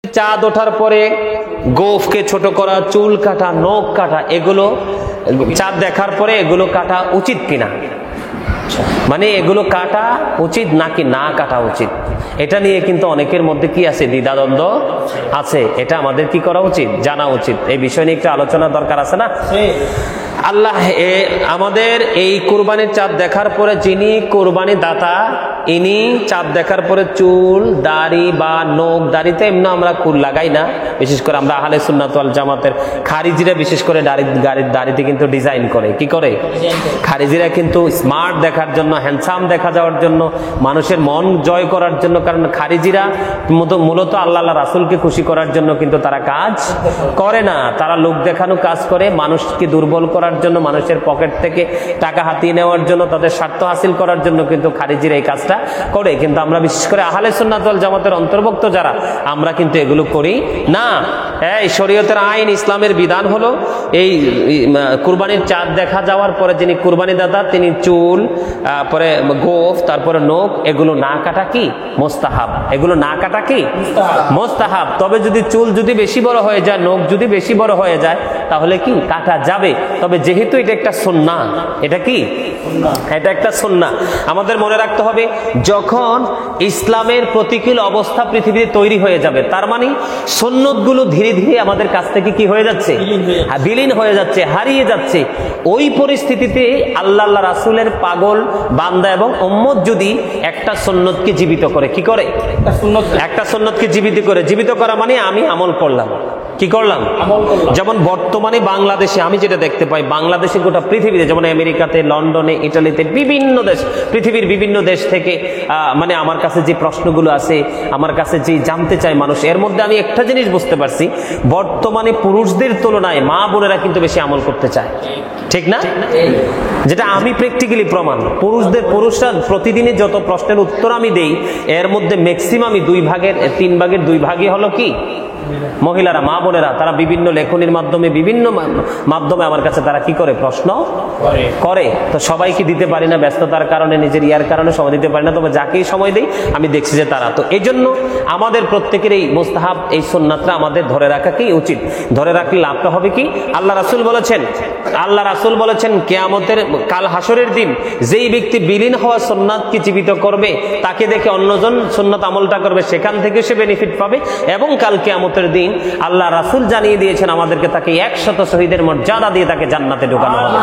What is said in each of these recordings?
চাঁদ ওঠার পরে গোফকে ছোট করা, চুল কাটা, নখ কাটা, এগুলো চাঁদ দেখার পরে এগুলো কাটা উচিত কিনা, মানে এগুলো কাটা উচিত নাকি না কাটা উচিত, এটা নিয়ে কিন্তু অনেকের মধ্যে কি আছে, দ্বিধাদ্বন্দ্ব আছে। এটা আমাদের কি করা উচিত, জানা উচিত। এই বিষয় নিয়ে একটু আলোচনা দরকার আছে না? আল্লাহ আমাদের এই কুরবানির চাঁদ দেখার পরে যিনি কুরবানি দাতা, ইনি চাঁদ দেখার পরে চুল, দাড়ি বা নখ, দাড়িতে এমনি আমরা কুল লাগাই না, বিশেষ করে আমরা আহলে সুন্নাত ওয়াল জামাতের, খারিজিরা বিশেষ করে দাড়িতে কিন্তু ডিজাইন করে, কি করে খারিজিরা কিন্তু স্মার্ট দেখার জন্য, হ্যান্ডসাম দেখা যাওয়ার জন্য, মানুষের মন জয় করার জন্য। কারণ খারিজিরা মূলত আল্লাহ রাসূলকে খুশি করার জন্য কিন্তু তারা কাজ করে না, তারা লোক দেখানো কাজ করে, মানুষকে দুর্বল করার জন্য, মানুষের পকেট থেকে টাকা হাতিয়ে নেওয়ার জন্য, তাদের স্বার্থ হাসিল করার জন্য কিন্তু খারিজিরা এই কাজটা করে। কিন্তু আমরা বিশেষ করে আহলে সুন্নাত ওয়াল জামাতের অন্তর্ভুক্ত যারা, আমরা কিন্তু এগুলো করি না। এই শরীয়তের আইন, ইসলামের বিধান হলো এই কুরবানির চাঁদ দেখা যাওয়ার পরে যিনি কুরবানি দাতা, তিনি চুল, পরে গোফ, তারপরে নখ, এগুলো না কাটা কি মুস্তাহাব, এগুলো না কাটা কি মুস্তাহাব। তবে যদি চুল যদি বেশি বড় হয়ে যায়, নখ যদি বেশি বড় হয়ে যায়, তাহলে কি কাটা যাবে। তবে যেহেতু এটা একটা সুন্নাহ, এটা কি এটা একটা সুন্নাহ, আমাদের মনে রাখতে হবে যখন ইসলামের প্রতিকূল অবস্থা পৃথিবীতে তৈরি হয়ে যাবে, তার মানে সুন্নতগুলো ধীরে ধীরে আমাদের কাছ থেকে কি হয়ে যাচ্ছে, বিলীন হয়ে যাচ্ছে, হারিয়ে যাচ্ছে। ওই পরিস্থিতিতে আল্লাহ রাসূলের পাগল বান্দা এবং উম্মত যদি একটা সুন্নতকে জীবিত করে, কি করে একটা সুন্নতকে জীবিত করা মানে আমি আমল করলাম, কি করলাম, যেমন বর্তমানে বাংলাদেশে আমি যেটা দেখতে পাই, বাংলাদেশে গোটা পৃথিবীতে, যেমন আমেরিকাতে, লন্ডনে, ইটালিতে, বিভিন্ন দেশ, পৃথিবীর বিভিন্ন দেশ থেকে মানে আমার কাছে যে প্রশ্নগুলো আছে, আমার কাছে যে জানতে চায় মানুষ, এর মধ্যে আমি একটা জিনিস বুঝতে পারছি, বর্তমানে পুরুষদের তুলনায় মা বোনেরা কিন্তু বেশি আমল করতে চায়, ঠিক না? যেটা আমি প্র্যাকটিক্যালি প্রমাণ, পুরুষরা প্রতিদিনে যত প্রশ্নের উত্তর আমি দেই, এর মধ্যে ম্যাক্সিমামই 3 ভাগের 2 ভাগই হলো কি মহিলারা, মা বোনেরা। তারা বিভিন্ন লেখনির মাধ্যমে, বিভিন্ন মাধ্যমে আমার কাছে তারা কি করে, প্রশ্ন করে। তো সবাইকে দিতে পারি না, ব্যস্ততার কারণে, নিজের ইয়ার কারণে সময় দিতে পারি না, তবে যাকেই সময় দেই আমি দেখছি যে তারা। তো এই জন্য আমাদের প্রত্যেকের এই মুস্তাহাব, এই সুন্নাতটা আমাদের ধরে রাখাকেই উচিত। ধরে রাখলে লাভটা হবে কি, আল্লাহ রাসূল বলেছেন কিয়ামতের কাল হাসরের দিন যেই ব্যক্তি বিলীন হওয়া সুন্নাতকে জীবিত করবে, তাকে দেখে অন্যজন সুন্নাত আমলটা করবে, সেখান থেকে সে বেনিফিট পাবে। এবং কাল কিয়ামতের দিন আল্লাহ রাসূল জানিয়ে দিয়েছেন আমাদেরকে, তাকে 100 শহীদের মর্যাদা দিয়ে তাকে জান্নাতে ঢোকানো হবে।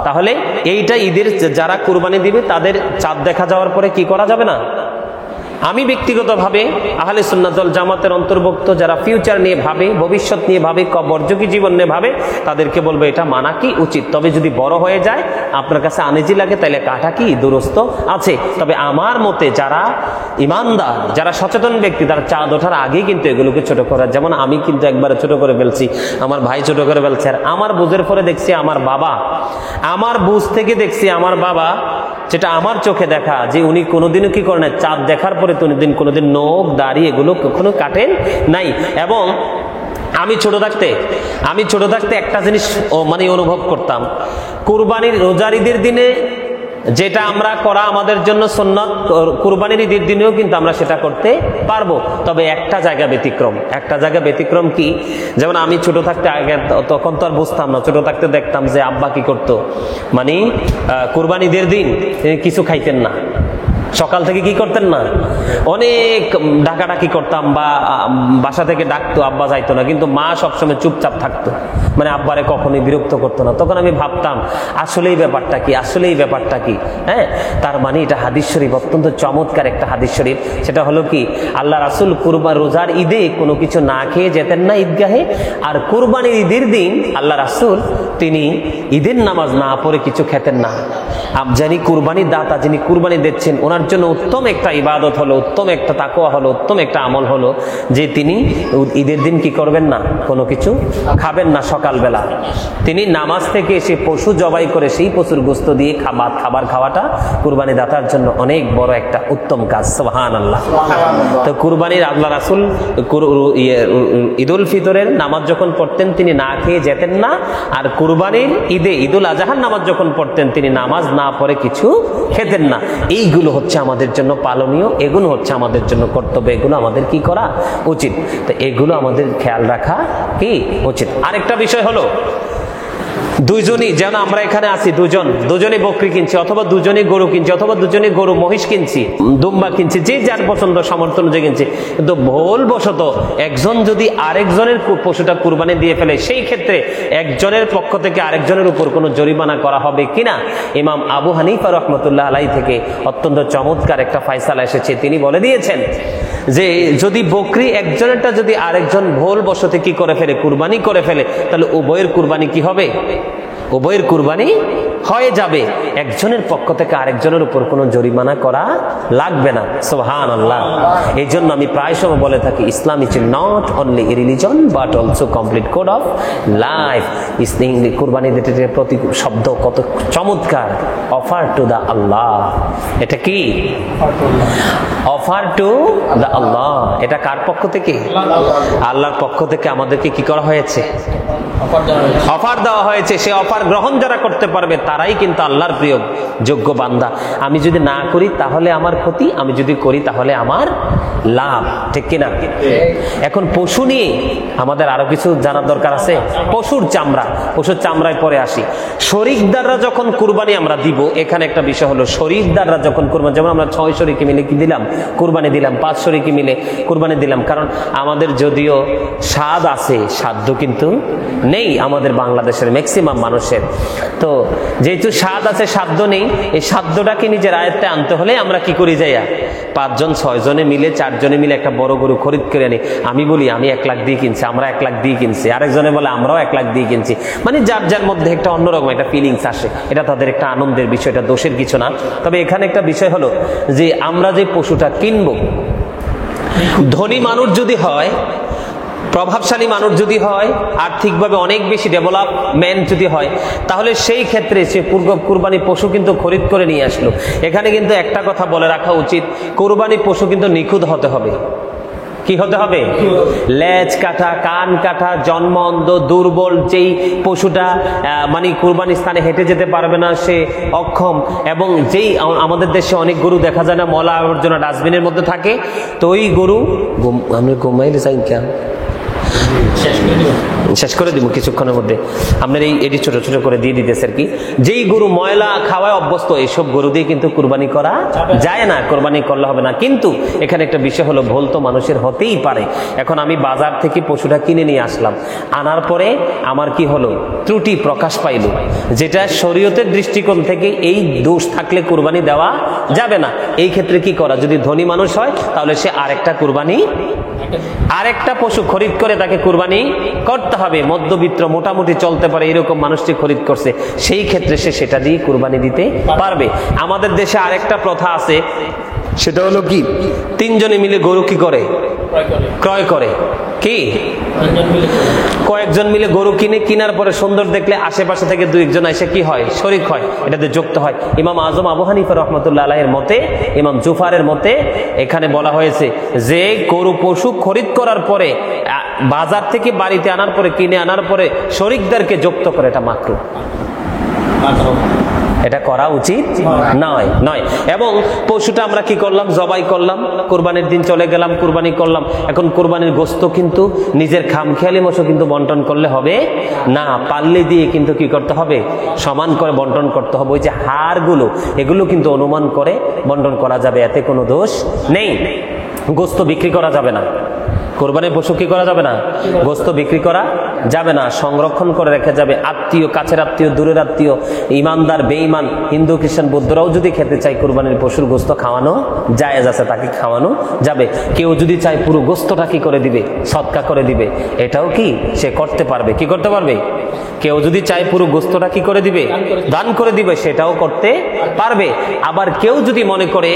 তাহলে এইটা ঈদের যারা কুরবানি দিবে, তাদের চাঁদ দেখা যাওয়ার পরে কি করা যাবে না। আমি ব্যক্তিগতভাবে আহলে সুন্নাত ওয়াল জামাতের অন্তর্ভুক্ত যারা ফিউচার নিয়ে ভাবে, ভবিষ্যৎ নিয়ে ভাবে, কবরযোগী জীবন নিয়ে ভাবে, তাদেরকে বলবো এটা মানা কি উচিত। তবে যদি বড় হয়ে যায়, আপনার কাছে আনিজি লাগে, তাহলে কাটা কি দুরস্ত আছে। তবে আমার মতে যারা ইমানদার, যারা সচেতন ব্যক্তি, তারা চাঁদ ওঠার আগেই কিন্তু এগুলোকে ছোট করার, যেমন আমি কিন্তু একবারে ছোট করে ফেলছি, আমার ভাই ছোট করে ফেলছে, আর আমার বুঝের পরে দেখছি আমার বাবা, আমার বুঝ থেকে দেখছি আমার বাবা, যেটা আমার চোখে দেখা, যে উনি কোনোদিনও কি করেন, চাঁদ দেখার পরে কোনোদিন নখ, দাড়ি এগুলো কখনো কাটেন নাই। এবং আমি ছোট থাকতে একটা জিনিস মানে অনুভব করতাম, কুরবানির রোজার ঈদের দিনে যেটা আমরা করা আমাদের জন্য সুন্নাত, কুরবানির ঈদের দিনেও কিন্তু আমরা সেটা করতে পারবো। তবে একটা জায়গা ব্যতিক্রম কি, যেমন আমি ছোট থাকতে আগে, তখন তো আর বুঝতাম না, ছোট থাকতে দেখতাম যে আব্বা কি করতো, মানে কুরবানির ঈদের দিন তিনি কিছু খাইতেন না, সকাল থেকে কি করতেন না, অনেক ডাকাডাকি করতাম, বা বাসা থেকে ডাকতো, আব্বা যাইতো না, কিন্তু মা সবসময় চুপচাপ থাকতো, মানে আব্বারে কখনোই বিরক্ত করতো না। তখন আমি ভাবতাম আসলেই ব্যাপারটা কি, হ্যাঁ। তার মানে এটা হাদিস শরীফ, অত্যন্ত চমৎকার একটা হাদিস শরীফ। সেটা হলো কি, আল্লাহ রাসূল রোজার ঈদে কোনো কিছু না খেয়ে যেতেন না ঈদগাহে, আর কুরবানির ঈদের দিন আল্লাহ রাসূল তিনি ঈদের নামাজ না পড়ে কিছু খেতেন না। যিনি কুরবানির দাতা, যিনি কুরবানি দিচ্ছেন, ওনার জন্য উত্তম একটা ইবাদত হলো, উত্তম একটা তাকওয়া হলো, উত্তম একটা আমল হলো যে তিনি ঈদের দিন কি করবেন না, কোনো কিছু খাবেন না। সকালবেলা তিনি নামাজ থেকে এসে পশু জবাই করে সেই পশুর গোশত দিয়ে খাবার খাওয়াটা কুরবানি দাতার জন্য অনেক বড় একটা উত্তম কাজ। সুবহানাল্লাহ। তো কুরবানির আল্লাহ রাসূল ঈদুল ফিতরের নামাজ যখন পড়তেন, তিনি না খেয়ে যেতেন না, আর কুরবানির ঈদে ঈদুল আজহার নামাজ যখন পড়তেন, তিনি নামাজ না পড়ে কিছু খেতেন না। এইগুলো হচ্ছে হচ্ছে আমাদের জন্য পালনীয়, এগুলো হচ্ছে আমাদের জন্য কর্তব্য, এগুলো আমাদের কি করা উচিত। তো এগুলো আমাদের খেয়াল রাখা কি উচিত। আরেকটা বিষয় হলো, দুইজনই, যেন আমরা এখানে আছি দুজনে বকরি কিনছি, অথবা দুজনে গরু কিনছি, অথবা দুজনে গরু মহিষ কিনছি, দুম্বা কিনছি, যে যার পছন্দ সমর্থন অনুযায়ী কিনছি, কিন্তু ভুলবশত একজন যদি আরেকজনের পশুটা কুরবানি দিয়ে ফেলে, সেই ক্ষেত্রে একজনের পক্ষ থেকে আরেকজনের উপর কোনো জরিমানা করা হবে কিনা, ইমাম আবু হানিফা রহমতুল্লাহ আলাই থেকে অত্যন্ত চমৎকার একটা ফয়সালা এসেছে। তিনি বলে দিয়েছেন যে যদি বকরি একজনেরটা যদি আরেকজন ভুলবশত কি করে ফেলে, কুরবানি করে ফেলে, তাহলে উভয়ের কুরবানি কি হবে? উভয়ের কুরবানি হয়ে যাবে, একজনের পক্ষ থেকে আরেকজনের উপর কোনো জরিমানা করা লাগবে না। সুবহানাল্লাহ। এই জন্য আমি প্রায় সময় বলে থাকি, Islam is not only a religion but also complete code of life. কুরবানি দিতে প্রতি শব্দ কত চমৎকার, অফার টু দা আল্লাহ। এটা কি অফার টু দা আল্লাহ? এটা কার পক্ষ থেকে? আল্লাহর পক্ষ থেকে আমাদেরকে কি করা হয়েছে? অফার দেওয়া হয়েছে। সে অফার গ্রহণ যারা করতে পারবে তারাই কিন্তু আল্লাহর প্রিয় যোগ্য বান্দা। আমি যদি না করি তাহলে আমার ক্ষতি, আমি যদি করি তাহলে আমার লাভ, ঠিক কিনা? এখন পশু নিয়ে আমাদের আরো কিছু জানার দরকার আছে। পশুর চামড়ায় পরে আসি। শরীকদাররা যখন কুরবানি আমরা দিব, এখানে একটা বিষয় হলো, শরীকদাররা যখন কুরবানি, যেমন আমরা 6 শরীকে মিলে কি দিলাম? কুরবানি দিলাম। 5 শরীকে মিলে কুরবানি দিলাম। কারণ আমাদের যদিও স্বাদ আছে, সাধ্য কিন্তু নেই আমাদের বাংলাদেশের ম্যাক্সিমাম মানুষের। তো যেহেতু স্বাদ আছে, সাধ্য নেই, এই সাধ্যটাকে নিজের আয়ত্তে আনতে হলে আমরা কি করি, যাইয়া 5 জন 6 জনে মিলে 4 জনে মিলে একটা বড় গরু খরিদ করে আনি। আমি বলি আমি 1 লাখ দিয়ে কিনছি, আমরা 1 লাখ দিয়ে কিনছি, আরেকজনে বলে আমরাও 1 লাখ দিয়ে কিনছি। মানে যার যার মধ্যে একটা অন্যরকম একটা ফিলিংস আসে, এটা তাদের একটা আনন্দের বিষয়, এটা দোষের কিছু না। তবে এখানে একটা বিষয় হলো যে আমরা যে পশুটা কিনবো, ধনী মানুষ যদি হয়, প্রভাবশালী মানুষ যদি হয়, আর্থিকভাবে অনেক বেশি ডেভেলপমেন্ট যদি হয়, তাহলে সেই ক্ষেত্রে সে কুরবানি পশু কিন্তু খরিদ করে নিয়ে আসলো। এখানে কিন্তু একটা কথা বলে রাখা উচিত, কুরবানি পশু কিন্তু নিখুঁত হতে হবে। কি হতে হবে? লেজ কাটা, কান কাটা, জন্ম অন্ধ, দুর্বল যেই পশুটা মানে কুরবানি স্থানে হেঁটে যেতে পারবে না, সে অক্ষম, এবং যেই আমাদের দেশে অনেক গরু দেখা যায় না ময়লা আবর্জনা ডাস্টবিনের মধ্যে থাকে, তো ওই গরু আমরা ঘুমাইলে চাই কেন শেষ করে দিব কিছুক্ষণের মধ্যে, আপনার এটি ছোট ছোট করে দিয়ে দিতেছে আর কি। যেই গরু ময়লা খাওয়ায় অভ্যস্ত, এইসব গরু দিয়ে কিন্তু কুরবানি করা যায় না, কুরবানি করলে হবে না। কিন্তু এখানে একটা বিষয় হলো, ভুল তো মানুষের হতেই পারে। এখন আমি বাজার থেকে পশুটা কিনে নিয়ে আসলাম, আনার পরে আমার কি হলো, ত্রুটি প্রকাশ পাইল, যেটা শরীয়তের দৃষ্টিকোণ থেকে এই দোষ থাকলে কুরবানি দেওয়া যাবে না। এই ক্ষেত্রে কি করা, যদি ধনী মানুষ হয় তাহলে সে আরেকটা পশু খরিদ করে তাকে কুরবানি করতে হবে। মধ্যবিত্ত মোটামুটি চলতে পারে এরকম মানুষটি খরিদ করছে, সেই ক্ষেত্রে সে সেটা দিয়ে কুরবানি দিতে পারবে। আমাদের দেশে আরেকটা প্রথা আছে, সেটা হলো কি, 3 জনে মিলে গরু কি করে, ক্রয় করে। কি কয়েকজন মিলে গরু কেনার পরে সুন্দর দেখলে আশেপাশে থেকে 2-1 জন এসে কি হয়, শরীক হয়, এটাতে যুক্ত হয়। ইমাম আজম আবু হানিফা রহমতুল্লাহ আলাইহির মতে, ইমাম জুফারের মতে এখানে বলা হয়েছে যে গরু পশু খরিদ করার পরে, বাজার থেকে বাড়িতে আনার পরে, কিনে আনার পরে শরীকদারকে যুক্ত করে, এটা মাকরুহ, এটা করা উচিত নয়। এবং পশুটা আমরা কি করলাম, জবাই করলাম, কুরবানির দিন চলে গেলাম, কুরবানি করলাম। এখন কুরবানির গোশত কিন্তু নিজের খামখেয়ালি মতো কিন্তু বন্টন করলে হবে না, পাল্লে দিয়ে কিন্তু কি করতে হবে, সমান করে বন্টন করতে হবে। ওই যে হাড়গুলো, এগুলো কিন্তু অনুমান করে বন্টন করা যাবে, এতে কোনো দোষ নেই। গোশত বিক্রি করা যাবে না, কোরবানির পশু কি করা যাবে না, গোশত বিক্রি করা যাবে না, সংরক্ষণ করে রেখে যাবে। আত্মীয়, কাছের আত্মীয়, দূরের আত্মীয়, ইমানদার বেঈমান, হিন্দু খ্রিস্টান বৌদ্ধরাও যদি খেতে চায় কুরবানির পশুর গোশত খাওয়ানো জায়েজ আছে, তাকে খাওয়ানো যাবে। কেউ যদি চায় পুরো গোশতটা কি করে দিবে, সদকা করে দিবে, এটাও কি সে করতে পারবে। কি করতে পারবে? কেউ যদি চায় পুরো গোশতটা কি করে দিবে, দান করে দিবে, সেটাও করতে পারবে। আবার কেউ যদি মনে করে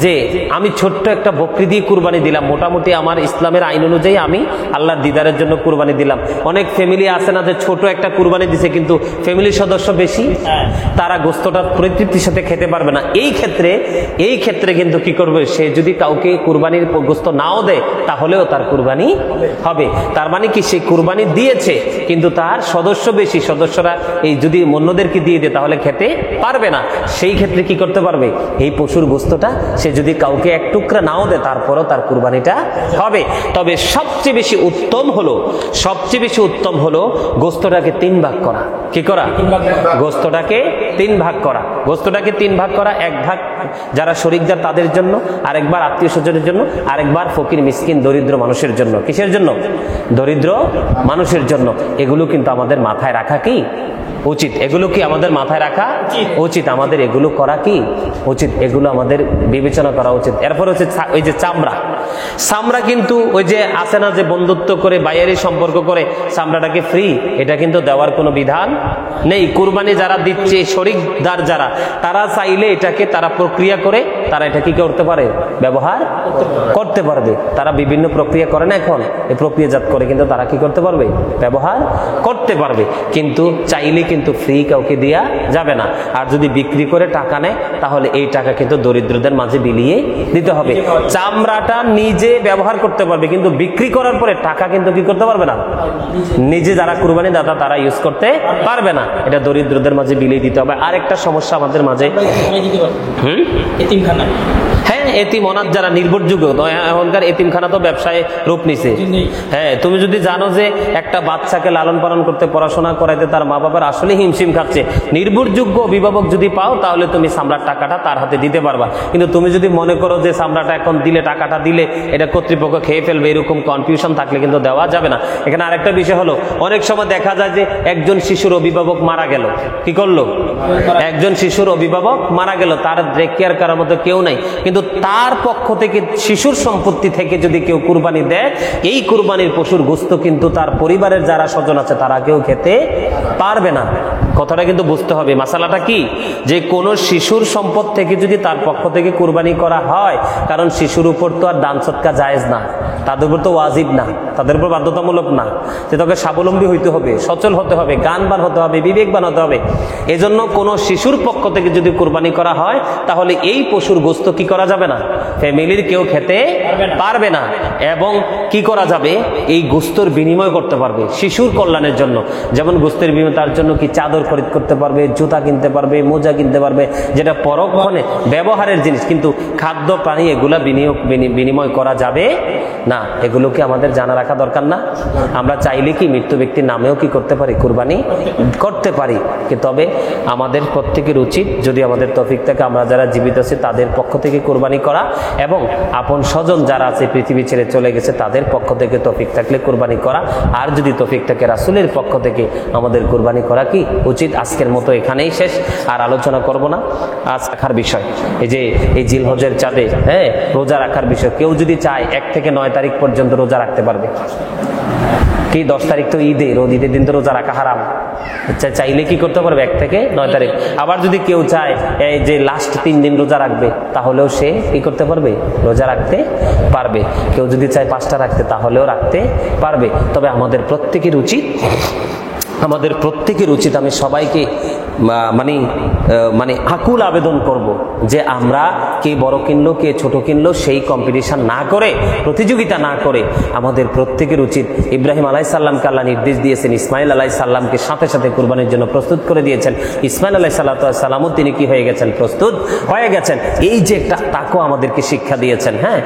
যে আমি ছোট্ট একটা বকরি দিয়ে কুরবানি দিলাম, মোটামুটি আমার ইসলামের আইন অনুযায়ী আমি আল্লাহর দিদারের জন্য কুরবানি দিলাম। অনেক ফ্যামিলি আছে না যে ছোট একটা কুরবানি দিছে কিন্তু ফ্যামিলির সদস্য বেশি, তারা গোস্তটা পরিতৃপ্তির সাথে খেতে পারবে না। এই ক্ষেত্রে কিন্তু কি করবে, সে যদি কাউকে কুরবানির গোস্ত নাও দেয় তাহলেও তার কুরবানি হবে। তার মানে কি, সে কুরবানি দিয়েছে কিন্তু তার সদস্য বেশি, সদস্যরা এই যদি অন্যদেরকে দিয়ে দেয় তাহলে খেতে পারবে না। সেই ক্ষেত্রে কি করতে পারবে, এই পশুর গোস্তটা সে যদি কাউকে এক টুকরা নাও দেয় তারপরও তার কুরবানিটা হবে। তবে সবচেয়ে বেশি উত্তম হলো গোস্তটাকে 3 ভাগ করা। কি করা? গোস্তটাকে 3 ভাগ করা। গোস্তটাকে 3 ভাগ করা, 1 ভাগ যারা শরীকদার তাদের জন্য, আরেকবার আত্মীয় স্বজনের জন্য, আরেকবার ফকির মিসকিন দরিদ্র মানুষের জন্য। কিসের জন্য? দরিদ্র মানুষের জন্য। এগুলো কিন্তু আমাদের মাথায় রাখা কি উচিত? এগুলো কি আমাদের মাথায় রাখা উচিত? আমাদের এগুলো করা কি উচিত? এগুলো আমাদের বিবেচনা করা উচিত। এরপর হচ্ছে ওই যে চামড়া কিন্তু ওই যে আছে না যে বন্ধুত্ব করে বাইরের সম্পর্ক করে চামড়াটাকে ফ্রি, এটা কিন্তু দেওয়ার কোনো বিধান নেই। কুরবানি যারা দিচ্ছে শরীকদার যারা, তারা চাইলে এটাকে তারা প্রক্রিয়া করে তারা এটা কি করতে পারে, ব্যবহার করতে পারবে। তারা বিভিন্ন প্রক্রিয়া করে না এখন, এই প্রক্রিয়াজাত করে কিন্তু তারা কি করতে পারবে, ব্যবহার করতে পারবে। কিন্তু চাইলে কিন্তু ফ্রি কাউকে দেয়া যাবে না। আর যদি বিক্রি করে টাকা নেয় তাহলে এই টাকা কিন্তু দরিদ্রদের মাঝে বিলিয়ে দিতে হবে। চামড়াটা নিজে ব্যবহার করতে পারবে কিন্তু বিক্রি করার পরে টাকা কিন্তু কি করতে পারবে না, নিজে যারা কুরবানি দাতা তারা ইউজ করতে পারবে না। এটা দরিদ্রদের মাঝে বিলিয়ে দিতে হবে। আরেকটা সমস্যা আমাদের মাঝে, হ্যাঁ, এতিম অনাথ যারা নির্ভরযোগ্য, এখনকার এতিমখানা তো ব্যবসায় রূপ নিছে। হ্যাঁ, তুমি যদি জানো যে একটা বাচ্চাকে লালন পালন করতে, পড়াশোনা করাইতে তার মা বাবার আসলে হিমশিম খাচ্ছে, নির্ভরযোগ্য অভিভাবক যদি পাও তাহলে তুমি চামড়ার টাকাটা তার হাতে দিতে পারবা। কিন্তু তুমি যদি মনে করো যে চামড়াটা এখন দিলে, টাকাটা দিলে এটা কর্তৃপক্ষ খেয়ে ফেলবে, এরকম কনফিউশন থাকলে কিন্তু দেওয়া যাবে না। এখানে আরেকটা বিষয় হলো, অনেক সময় দেখা যায় যে একজন শিশুর অভিভাবক মারা গেল, কি করলো, একজন শিশুর অভিভাবক মারা গেল, তার টেক কেয়ার করার মতো কেউ নাই, কিন্তু তার পক্ষ থেকে শিশুর সম্পত্তি থেকে যদি কেউ কুরবানি দেয়, এই কুরবানির পশুর গোস্ত কিন্তু তার পরিবারের যারা স্বজন আছে তারা কেউ খেতে পারবে না। কথাটা কিন্তু বুঝতে হবে। মাসালাটা কি, যে কোন শিশুর সম্পদ থেকে যদি তার পক্ষ থেকে কুরবানি করা হয়, কারণ শিশুর উপর তো আর দান সদকা জায়েজ না, তাদের উপর তো ওয়াজিব না, তাদের উপর বাধ্যতামূলক না, যে তাকে স্বাবলম্বী হইতে হবে, সচল হতে হবে, জ্ঞানবান হতে হবে, বিবেকবান হতে হবে। এজন্য কোন শিশুর পক্ষ থেকে যদি কুরবানি করা হয় তাহলে এই পশুর গোস্ত কি করা যাবে না, ফ্যামিলির কেউ খেতে পারবে না। এবং কি করা যাবে, এই গোস্তর বিনিময় করতে পারবে শিশুর কল্যাণের জন্য। যেমন গোস্তের বিনিময় তার জন্য কি চাদর খরিদ করতে পারবে, জুতা কিনতে পারবে, মোজা কিনতে পারবে, যেটা পরক্ষণে ব্যবহারের জিনিস। কিন্তু খাদ্য প্রাণী এগুলা বিনিময় করা যাবে না। এগুলোকে আমাদের জানা রাখা দরকার না? আমরা চাইলে কি মৃত্যু ব্যক্তির নামেও কি করতে পারি, কুরবানি করতে পারি। তবে আমাদের প্রত্যেকের উচিত, যদি আমাদের তৌফিক থাকে, আমরা যারা জীবিত আছি তাদের পক্ষ থেকে কুরবানি করা, এবং আপন স্বজন যারা আছে পৃথিবী ছেড়ে চলে গেছে তাদের পক্ষ থেকে তৌফিক থাকলে কুরবানি করা। আর যদি তৌফিক থাকে রাসূলের পক্ষ থেকে আমাদের কুরবানি করা কি উচিত। আজকের মতো এখানেই শেষ, আর আলোচনা করব না। আজ রাখার বিষয়, এই যে এই জিলহজের চাঁদে হ্যাঁ রোজা রাখার বিষয়, কেউ যদি চায় 1 থেকে 9 তারিখ পর্যন্ত রোজা রাখতে পারবে। কি 10 তারিখ তো ঈদের দিন তো রোজা রাখা হারাম। চাইলে কি করতে পারবে 1 থেকে 9 তারিখ। আবার যদি কেউ চায় এই যে লাস্ট 3 দিন রোজা রাখবে, তাহলেও সে কি করতে পারবে, রোজা রাখতে পারবে। কেউ যদি চায় 5টা রাখতে, তাহলেও রাখতে পারবে। তবে আমাদের প্রত্যেকের উচিত, আমি সবাইকে মানে আকুল আবেদন করব যে আমরা কে বড় কিনলো কে ছোট কিনলো সেই কম্পিটিশন না করে, প্রতিযোগিতা না করে, আমাদের প্রত্যেকের উচিত, ইব্রাহিম আলাইহিস সালামকে আল্লাহ নির্দেশ দিয়েছেন, ইসমাইল আলাইহিস সালামকে সাথে সাথে কুরবানির জন্য প্রস্তুত করে দিয়েছেন। ইসমাইল আলাইহিস সালামও তিনি কি হয়ে গেছেন, প্রস্তুত হয়ে গেছেন। এই যে একটা তাকওয়া আমাদেরকে শিক্ষা দিয়েছেন, হ্যাঁ,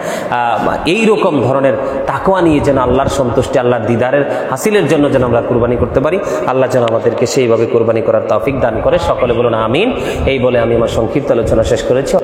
এই রকম ধরনের তাকওয়া নিয়ে যেন আল্লাহর সন্তুষ্টি, আল্লাহর দিদারের হাসিলের জন্য যেন আমরা কুরবানি করতে পারি। আল্লাহ যেন আমাদেরকে সেইভাবে কুরবানি করার তৌফিক দান করে। সকলে বলুন আমিন। এই বলে আমি আমার সংক্ষিপ্ত আলোচনা শেষ করেছি।